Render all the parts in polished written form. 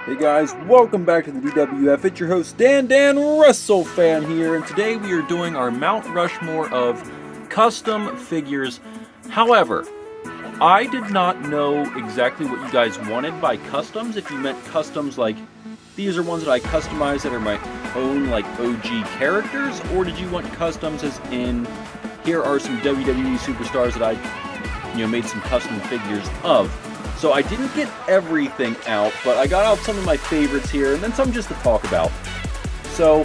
Hey guys, welcome back to the DWF. It's your host Dan Russell Fan here, and today we are doing our Mount Rushmore of custom figures. However, I did not know exactly what you guys wanted by customs. If you meant customs like these are ones that I customize that are my own like OG characters, or did you want customs as in here are some WWE superstars that I made some custom figures of. So I didn't get everything out, but I got out some of my favorites here, and then some just to talk about. So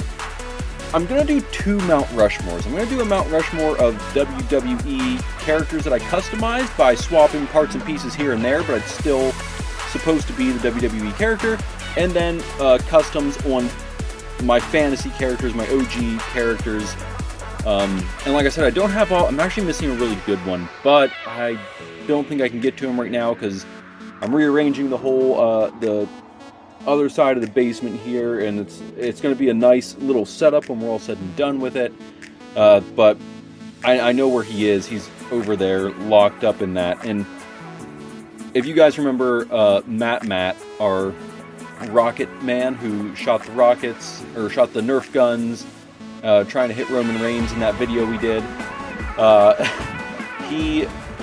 I'm going to do two Mount Rushmores. I'm going to do a Mount Rushmore of WWE characters that I customized by swapping parts and pieces here and there, but it's still supposed to be the WWE character. And then customs on my fantasy characters, my OG characters. And like I said, I don't have all... I'm actually missing a really good one, but I don't think I can get to him right now because I'm rearranging the whole, the other side of the basement here, and it's going to be a nice little setup when we're all said and done with it. But I know where he is. He's over there, locked up in that. And if you guys remember Matt, our rocket man who shot the rockets, or shot the Nerf guns, trying to hit Roman Reigns in that video we did,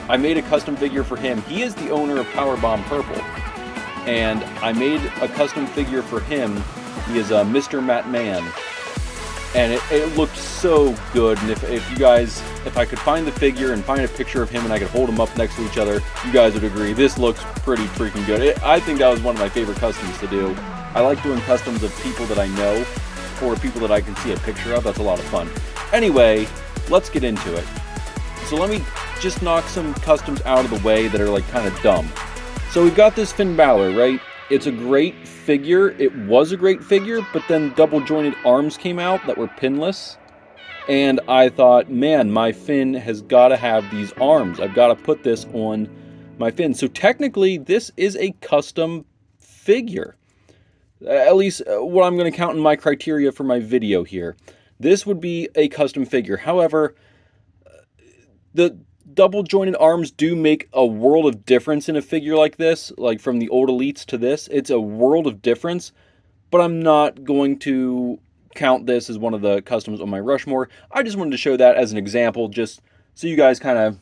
I made a custom figure for him. He is the owner of Powerbomb Purple, and I made a custom figure for him. He is Mr. Matt Man, and it looked so good. And if I could find the figure and find a picture of him and I could hold them up next to each other, you guys would agree this looks pretty freaking good. I think that was one of my favorite customs to do. I like doing customs of people that I know or people that I can see a picture of. That's a lot of fun. Anyway, let's get into it. So let me just knock some customs out of the way that are like kind of dumb. So we've got this Finn Balor, right? It's a great figure. It was a great figure, but then double jointed arms came out that were pinless. And I thought, man, my Finn has got to have these arms. I've got to put this on my Finn. So technically, this is a custom figure. At least what I'm going to count in my criteria for my video here. This would be a custom figure. However, the double jointed arms do make a world of difference in a figure like this. Like from the old Elites to this, it's a world of difference. But I'm not going to count this as one of the customs on my Rushmore. I just wanted to show that as an example, just so you guys kind of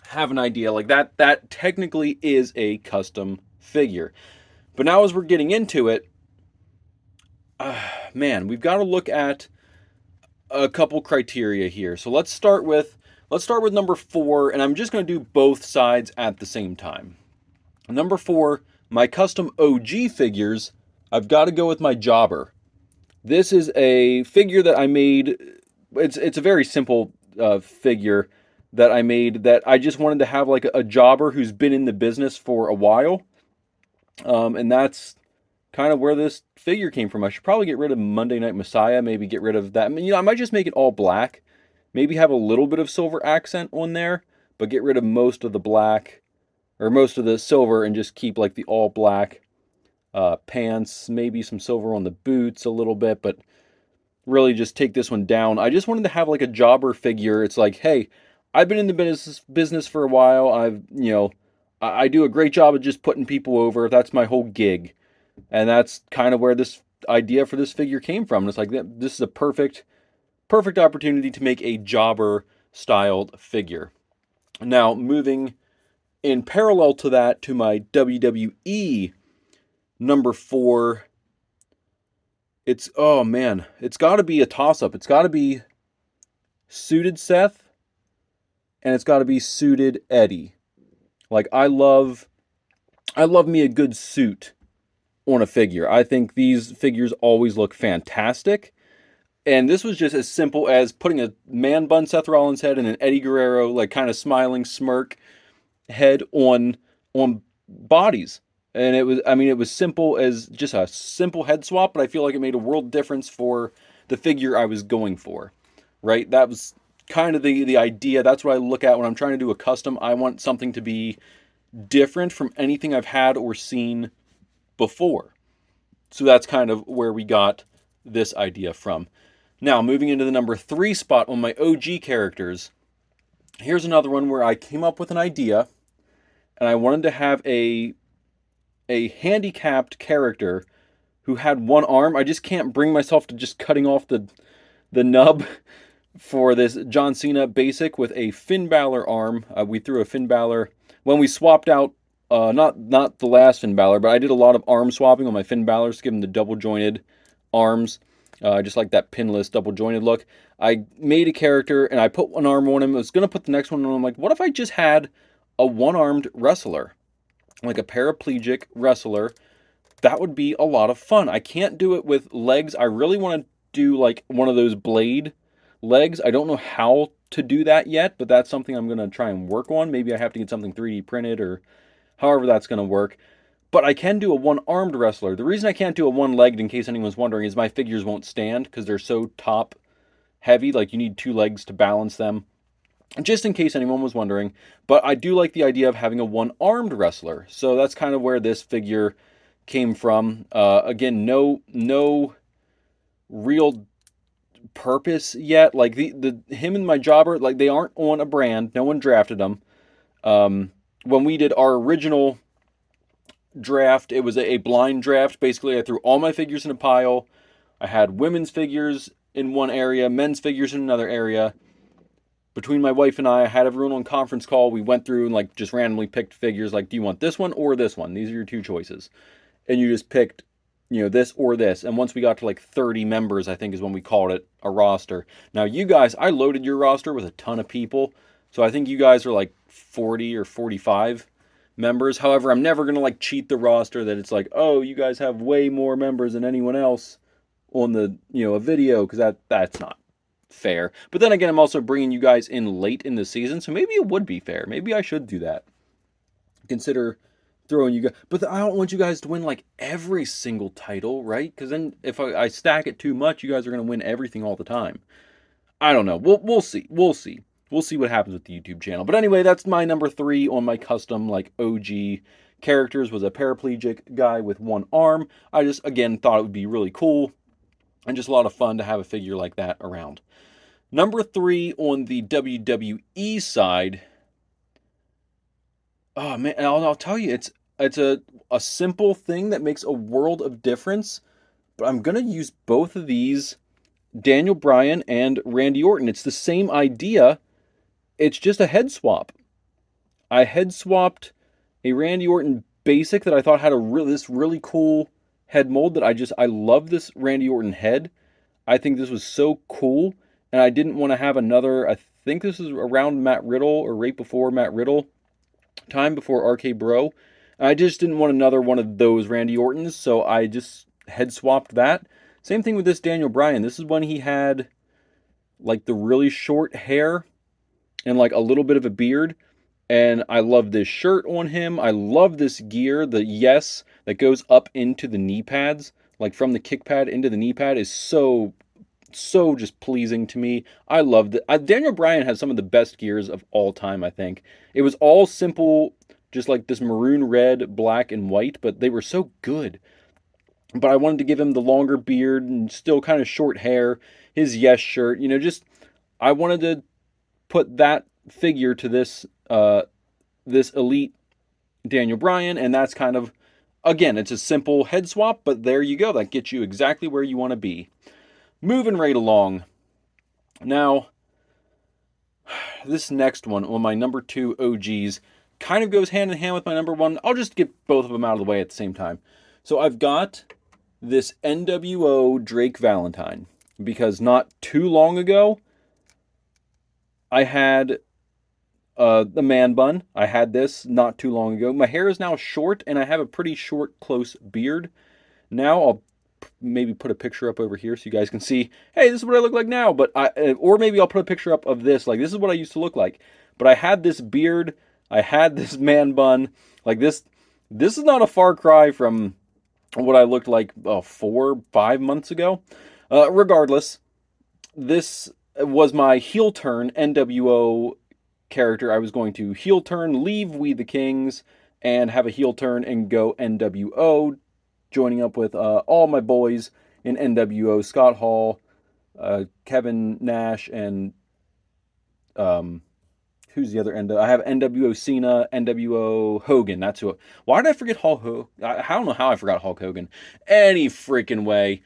have an idea. Like that technically is a custom figure. But now as we're getting into it, man, we've got to look at a couple criteria here. So let's start with number 4, and I'm just going to do both sides at the same time. Number 4, my custom OG figures, I've got to go with my Jobber. This is a figure that I made. It's a very simple figure that I made that I just wanted to have like a jobber who's been in the business for a while. And that's kind of where this figure came from. I should probably get rid of Monday Night Messiah, maybe get rid of that. I might just make it all black. Maybe have a little bit of silver accent on there, but get rid of most of the black, or most of the silver, and just keep like the all black pants, maybe some silver on the boots a little bit, but really just take this one down. I just wanted to have like a jobber figure. It's like, hey, I've been in the business for a while. I do a great job of just putting people over. That's my whole gig. And that's kind of where this idea for this figure came from. And it's like, this is a perfect opportunity to make a jobber styled figure. Now, moving in parallel to that to my WWE number 4, it's got to be a toss-up. It's got to be suited Seth, and it's got to be suited Eddie. Like, I love me a good suit on a figure. I think these figures always look fantastic. And this was just as simple as putting a man bun Seth Rollins head and an Eddie Guerrero, like kind of smiling smirk head on bodies. And it was simple as just a simple head swap, but I feel like it made a world difference for the figure I was going for, right? That was kind of the idea. That's what I look at when I'm trying to do a custom. I want something to be different from anything I've had or seen before. So that's kind of where we got this idea from. Now, moving into the number 3 spot on my OG characters, here's another one where I came up with an idea, and I wanted to have a handicapped character who had one arm. I just can't bring myself to just cutting off the nub for this John Cena basic with a Finn Balor arm. We threw a Finn Balor when we swapped out. Not the last Finn Balor, but I did a lot of arm swapping on my Finn Balors to give him the double jointed arms. Just like that pinless double jointed look. I made a character and I put one arm on him. I was gonna put the next one on. I'm like, what if I just had a one-armed wrestler, like a paraplegic wrestler? That would be a lot of fun. I can't do it with legs. I really want to do like one of those blade legs. I don't know how to do that yet, but that's something I'm going to try and work on. Maybe I have to get something 3D printed or however that's going to work. But I can do a one-armed wrestler. The reason I can't do a one-legged, in case anyone's wondering, is my figures won't stand because they're so top heavy. Like you need two legs to balance them. Just in case anyone was wondering. But I do like the idea of having a one-armed wrestler. So that's kind of where this figure came from. Again, no real purpose yet. Like the him and my jobber, like they aren't on a brand. No one drafted them. When we did our original draft, it was a blind draft. Basically, I threw all my figures in a pile. I had women's figures in one area, men's figures in another area. Between my wife and I had everyone on conference call. We went through and like just randomly picked figures. Like, do you want this one or this one? These are your two choices. And you just picked, this or this. And once we got to like 30 members, I think is when we called it a roster. Now, you guys, I loaded your roster with a ton of people. So I think you guys are like 40 or 45 members. However, I'm never going to like cheat the roster that it's like, oh, you guys have way more members than anyone else on the, a video, because that's not fair. But then again, I'm also bringing you guys in late in the season, so maybe it would be fair. Maybe I should do that. Consider throwing you guys, but I don't want you guys to win like every single title, right? Because then if I stack it too much, you guys are going to win everything all the time. I don't know. We'll see. We'll see. We'll see what happens with the YouTube channel. But anyway, that's my number 3 on my custom like OG characters, was a paraplegic guy with one arm. I just again thought it would be really cool and just a lot of fun to have a figure like that around. Number 3 on the WWE side. Oh man, and I'll tell you, it's a simple thing that makes a world of difference. But I'm gonna use both of these, Daniel Bryan and Randy Orton. It's the same idea. It's just a head swap. I head swapped a Randy Orton basic that I thought had this really cool head mold that I love this Randy Orton head. I think this was so cool, and I didn't want to have another. I think this is around Matt Riddle or right before Matt Riddle time, before RK Bro. I just didn't want another one of those Randy Ortons, so I just head swapped that. Same thing with this Daniel Bryan. This is when he had like the really short hair and like a little bit of a beard. And I love this shirt on him. I love this gear. The yes that goes up into the knee pads, like from the kick pad into the knee pad, is so just pleasing to me. I loved it. Daniel Bryan has some of the best gears of all time, I think. It was all simple, just like this maroon, red, black, and white, but they were so good. But I wanted to give him the longer beard and still kind of short hair, his yes shirt, I wanted to put that figure to this elite Daniel Bryan, and that's kind of, again, it's a simple head swap, but there you go. That gets you exactly where you want to be. Moving right along. Now, this next one on my number 2 OGs kind of goes hand in hand with my number 1. I'll just get both of them out of the way at the same time. So I've got this NWO Drake Valentine, because not too long ago, I had the man bun. I had this not too long ago. My hair is now short, and I have a pretty short, close beard. Now I'll maybe put a picture up over here so you guys can see, hey, this is what I look like now. But or maybe I'll put a picture up of this, like this is what I used to look like. But I had this beard, I had this man bun, like this. This is not a far cry from what I looked like 4-5 months ago. Regardless, this was my heel turn NWO character. I was going to heel turn, leave We the Kings, and have a heel turn and go NWO, joining up with all my boys in NWO, Scott Hall, Kevin Nash, and who's the other NWO? I have NWO Cena, NWO Hogan. That's who. Why did I forget Hulk Hogan? I don't know how I forgot Hulk Hogan. Any freaking way.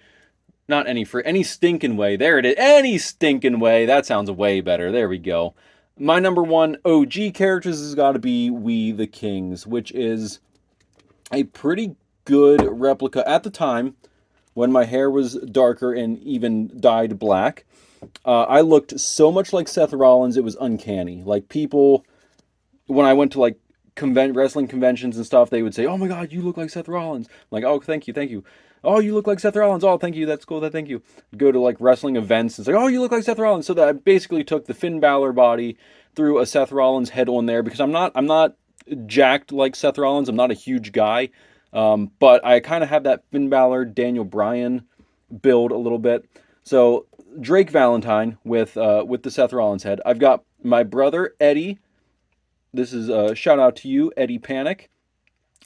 Not any stinking way. There it is. Any stinking way. That sounds way better. There we go. My number one OG characters has got to be We the Kings, which is a pretty good replica at the time when my hair was darker and even dyed black. I looked so much like Seth Rollins, it was uncanny. Like people, when I went to like wrestling conventions and stuff, they would say, "Oh my God, you look like Seth Rollins." I'm like, "Oh, thank you, thank you." "Oh, you look like Seth Rollins." "Oh, thank you, that's cool. That thank you." Go to like wrestling events and say, "Oh, you look like Seth Rollins." So that I basically took the Finn Balor body, threw a Seth Rollins head on there because I'm not jacked like Seth Rollins. I'm not a huge guy, but I kind of have that Finn Balor, Daniel Bryan build a little bit. So Drake Valentine with the Seth Rollins head. I've got my brother Eddie. This is a shout out to you, Eddie Panic.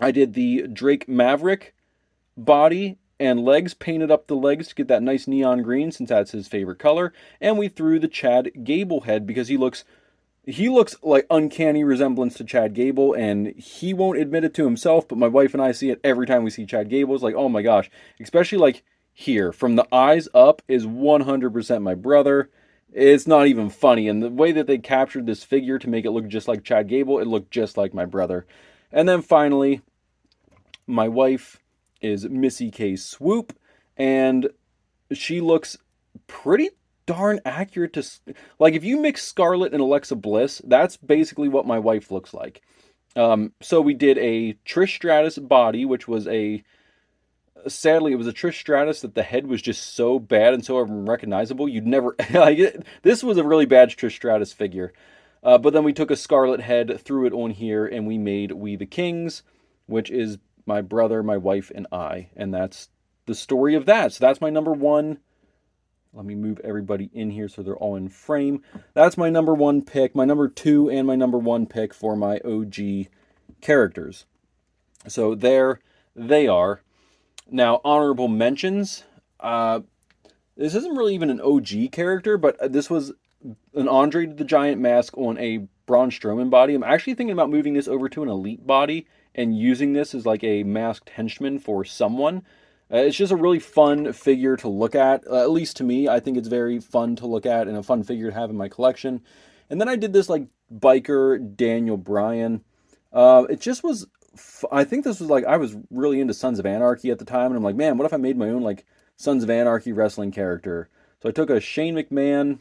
I did the Drake Maverick body and legs, painted up the legs to get that nice neon green since that's his favorite color. And we threw the Chad Gable head because he looks like uncanny resemblance to Chad Gable, and he won't admit it to himself, but my wife and I see it every time we see Chad Gable. It's like, oh my gosh, especially like here from the eyes up is 100% my brother. It's not even funny, and the way that they captured this figure to make it look just like Chad Gable, it looked just like my brother. And then finally, my wife is Missy K. Swoop, and she looks pretty darn accurate to like if you mix Scarlett and Alexa Bliss, that's basically what my wife looks like. So we did a Trish Stratus body, which was a sadly it was a Trish Stratus that the head was just so bad and so unrecognizable you'd never like this was a really bad Trish Stratus figure. But then we took a Scarlet head, threw it on here, and we made We the Kings, which is my brother, my wife, and I. And that's the story of that. So that's my number one. Let me move everybody in here so they're all in frame. That's my number one pick, my number two, and my number one pick for my OG characters. So there they are. Now, honorable mentions. This isn't really even an OG character, but this was an Andre the Giant mask on a Braun Strowman body. I'm actually thinking about moving this over to an Elite body and using this as like a masked henchman for someone. It's just a really fun figure to look at least to me. I think it's very fun to look at and a fun figure to have in my collection. And then I did this like biker Daniel Bryan. It just was, I think this was like, I was really into Sons of Anarchy at the time. And I'm like, man, what if I made my own like Sons of Anarchy wrestling character? So I took a Shane McMahon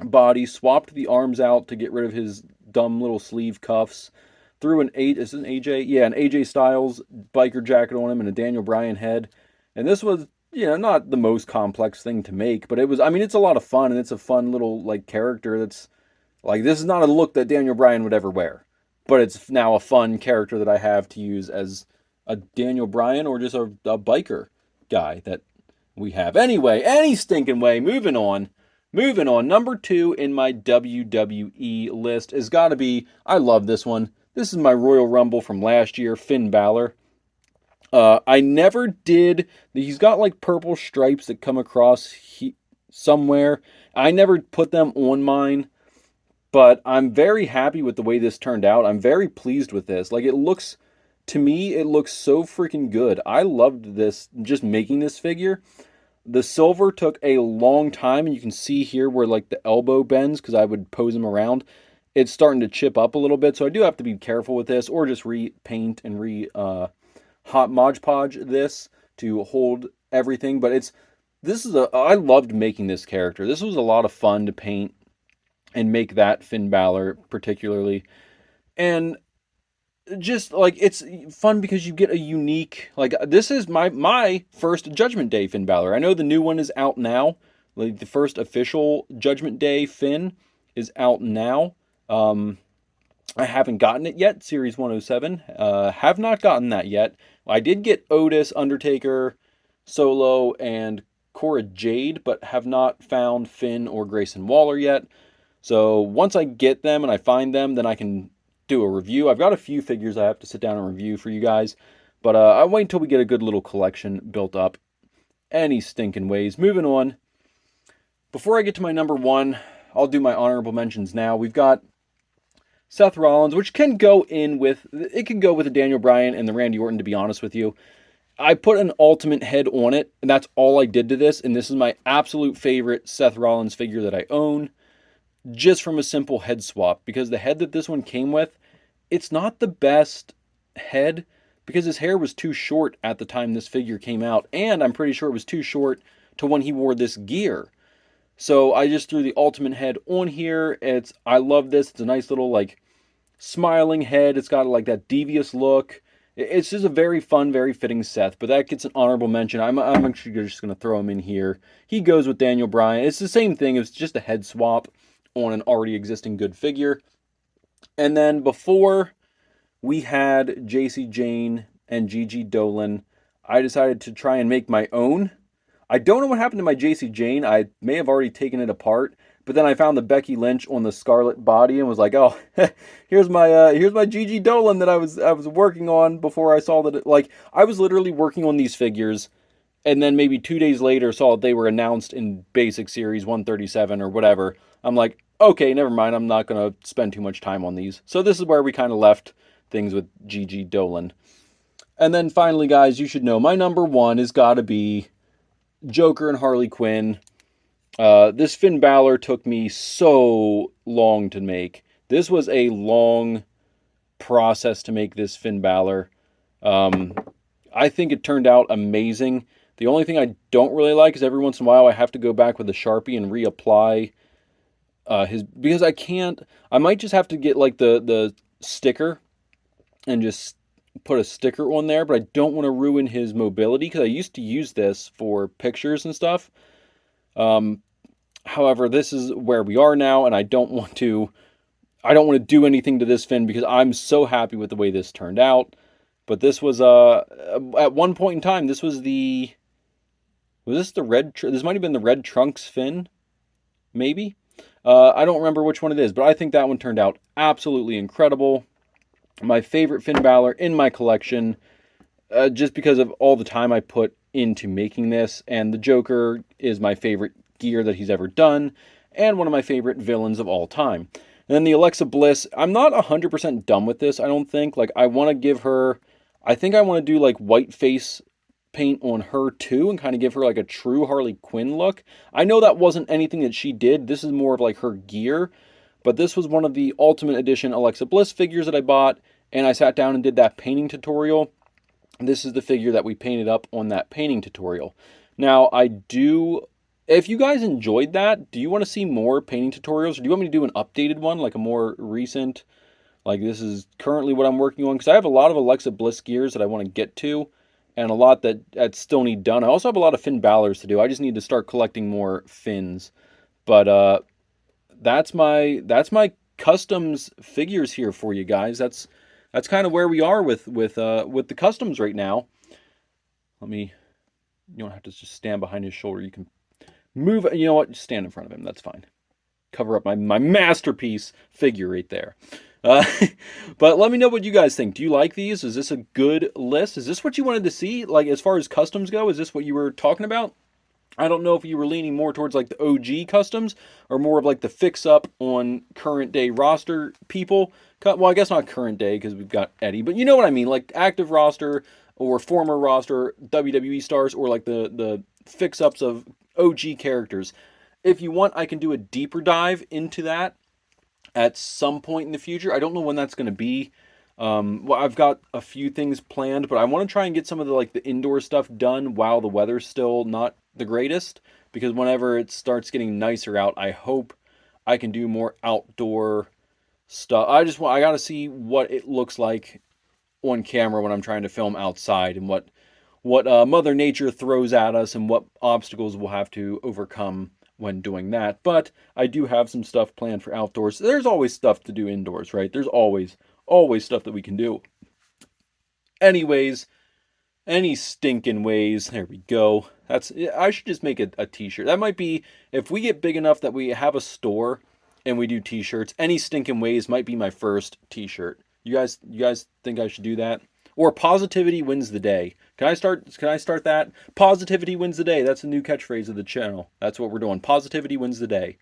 body, swapped the arms out to get rid of his dumb little sleeve cuffs, threw an is it an AJ? Yeah, an AJ Styles biker jacket on him and a Daniel Bryan head. And this was, not the most complex thing to make, but it was, I mean, it's a lot of fun, and it's a fun little, like, character that's, like, this is not a look that Daniel Bryan would ever wear, but it's now a fun character that I have to use as a Daniel Bryan or just a biker guy that we have. Anyway, any stinking way, moving on. Number two in my WWE list has got to be, I love this one. This is my Royal Rumble from last year, Finn Balor. I never did. He's got like purple stripes that come across somewhere. I never put them on mine, but I'm very happy with the way this turned out. I'm very pleased with this. Like to me, it looks so freaking good. I loved this, just making this figure. The silver took a long time, and you can see here where like the elbow bends because I would pose him around. It's starting to chip up a little bit, so I do have to be careful with this, or just repaint and hot Mod Podge this to hold everything. But I loved making this character. This was a lot of fun to paint and make that Finn Balor particularly. And just like it's fun because you get a unique, like this is my first Judgment Day Finn Balor. I know the new one is out now. Like the first official Judgment Day Finn is out now. I haven't gotten it yet, Series 107. Have not gotten that yet. I did get Otis, Undertaker, Solo, and Cora Jade, but have not found Finn or Grayson Waller yet. So once I get them and I find them, then I can do a review. I've got a few figures I have to sit down and review for you guys, but I'll wait until we get a good little collection built up. Any stinking ways. Moving on. Before I get to my number one, I'll do my honorable mentions now. We've got Seth Rollins, which can go in with, it can go with the Daniel Bryan and the Randy Orton, to be honest with you. I put an ultimate head on it, and that's all I did to this, and this is my absolute favorite Seth Rollins figure that I own, just from a simple head swap, because the head that this one came with, it's not the best head, because his hair was too short at the time this figure came out, and I'm pretty sure it was too short to when he wore this gear. So I just threw the ultimate head on here. I love this. It's a nice little like smiling head. It's got like that devious look. It's just a very fun, very fitting Seth, but that gets an honorable mention. I'm actually just going to throw him in here. He goes with Daniel Bryan. It's the same thing. It's just a head swap on an already existing good figure. And then before we had JC Jane and Gigi Dolan, I decided to try and make my own. I don't know what happened to my JC Jane. I may have already taken it apart, but then I found the Becky Lynch on the Scarlet body and was like, "Oh, here's my Gigi Dolan that I was working on before I saw that I was literally working on these figures, and then maybe 2 days later saw that they were announced in Basic Series 137 or whatever. I'm like, okay, never mind. I'm not gonna spend too much time on these. So this is where we kind of left things with Gigi Dolan. And then finally, guys, you should know my number one has got to be Joker and Harley Quinn. This Finn Balor took me so long to make. This was a long process to make this Finn Balor. I think it turned out amazing. The only thing I don't really like is every once in a while I have to go back with a Sharpie and reapply because I might just have to get like the sticker and just put a sticker on there, but I don't want to ruin his mobility because I used to use this for pictures and stuff. However, this is where we are now, and I don't want to do anything to this Finn because I'm so happy with the way this turned out. But this was at one point in time, this was the red? This might have been the red trunks Finn, maybe. I don't remember which one it is, but I think that one turned out absolutely incredible. My favorite Finn Balor in my collection, just because of all the time I put into making this, and the Joker is my favorite gear that he's ever done, and one of my favorite villains of all time. And then the Alexa Bliss, I'm not 100% done with this, I don't think. Like, I want to give her, I think I want to do like white face paint on her too, and kind of give her like a true Harley Quinn look. I know that wasn't anything that she did, this is more of like her gear, but this was one of the Ultimate Edition Alexa Bliss figures that I bought, and I sat down and did that painting tutorial. This is the figure that we painted up on that painting tutorial. Now, if you guys enjoyed that, do you want to see more painting tutorials, or do you want me to do an updated one, like a more recent, like this is currently what I'm working on? Because I have a lot of Alexa Bliss gears that I want to get to, and a lot that still need done. I also have a lot of Finn Balor's to do. I just need to start collecting more Finns. But that's my customs figures here for you guys. That's kind of where we are with the customs right now. You don't have to just stand behind his shoulder. You can move. You know what? Just stand in front of him. That's fine. Cover up my masterpiece figure right there. But let me know what you guys think. Do you like these? Is this a good list? Is this what you wanted to see? Like, as far as customs go, is this what you were talking about? I don't know if you were leaning more towards like the OG customs or more of like the fix up on current day roster people. Well, I guess not current day because we've got Eddie, but you know what I mean, like active roster or former roster WWE stars, or like the fix ups of OG characters. If you want, I can do a deeper dive into that at some point in the future. I don't know when that's going to be. Well, I've got a few things planned, but I want to try and get some of the indoor stuff done while the weather's still not the greatest, because whenever it starts getting nicer out, I hope I can do more outdoor stuff. I got to see what it looks like on camera when I'm trying to film outside, and what Mother Nature throws at us, and what obstacles we'll have to overcome when doing that. But I do have some stuff planned for outdoors. There's always stuff to do indoors, right? There's always stuff that we can do. Anyways, any stinking ways. There we go. I should just make a t-shirt. That might be, if we get big enough that we have a store and we do t-shirts, any stinking ways might be my first t-shirt. You guys think I should do that? Or positivity wins the day. Can I start that? Positivity wins the day. That's a new catchphrase of the channel. That's what we're doing. Positivity wins the day.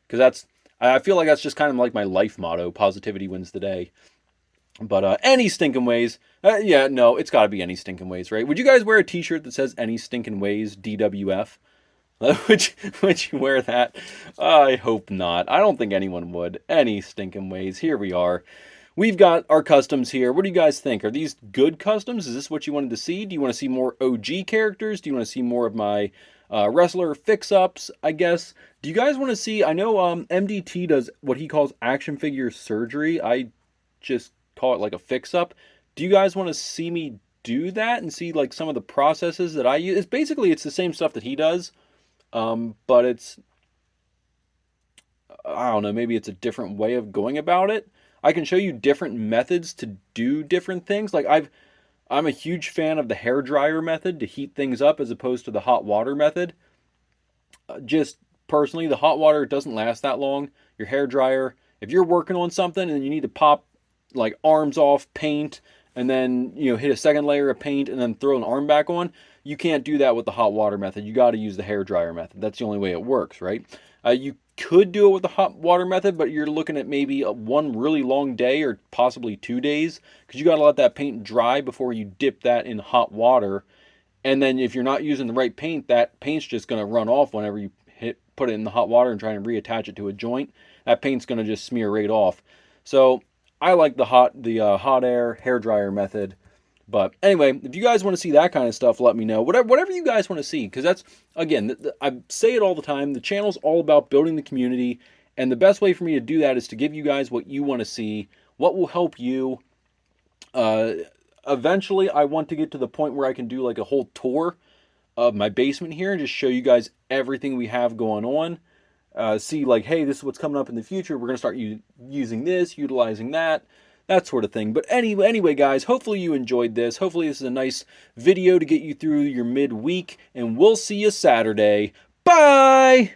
Because I feel like that's just kind of like my life motto: positivity wins the day. But any stinking ways, yeah, no, it's got to be any stinking ways, right? Would you guys wear a T-shirt that says "Any stinking ways, DWF"? Would you wear that? I hope not. I don't think anyone would. Any stinking ways. Here we are. We've got our customs here. What do you guys think? Are these good customs? Is this what you wanted to see? Do you want to see more OG characters? Do you want to see more of my wrestler fix-ups, I guess? Do you guys want to see... I know MDT does what he calls action figure surgery. I just call it like a fix-up. Do you guys want to see me do that and see like some of the processes that I use? It's the same stuff that he does, but it's... I don't know, maybe it's a different way of going about it. I can show you different methods to do different things. I'm a huge fan of the hair dryer method to heat things up as opposed to the hot water method. Just personally, the hot water doesn't last that long. Your hair dryer, if you're working on something and you need to pop like arms off paint and then hit a second layer of paint and then throw an arm back on, you can't do that with the hot water method. You got to use the hair dryer method. That's the only way it works, right? You could do it with the hot water method, but you're looking at maybe one really long day or possibly 2 days, because you got to let that paint dry before you dip that in hot water. And then if you're not using the right paint, that paint's just going to run off whenever you put it in the hot water and try and reattach it to a joint. That paint's going to just smear right off. So I like the hot air hair dryer method. But anyway, if you guys want to see that kind of stuff, let me know. Whatever you guys want to see, because that's, again, I say it all the time, the channel's all about building the community, and the best way for me to do that is to give you guys what you want to see, what will help you. Eventually, I want to get to the point where I can do like a whole tour of my basement here and just show you guys everything we have going on. See like, hey, this is what's coming up in the future. We're going to start using this, utilizing that sort of thing. But anyway, guys, hopefully you enjoyed this. Hopefully this is a nice video to get you through your midweek, and we'll see you Saturday. Bye!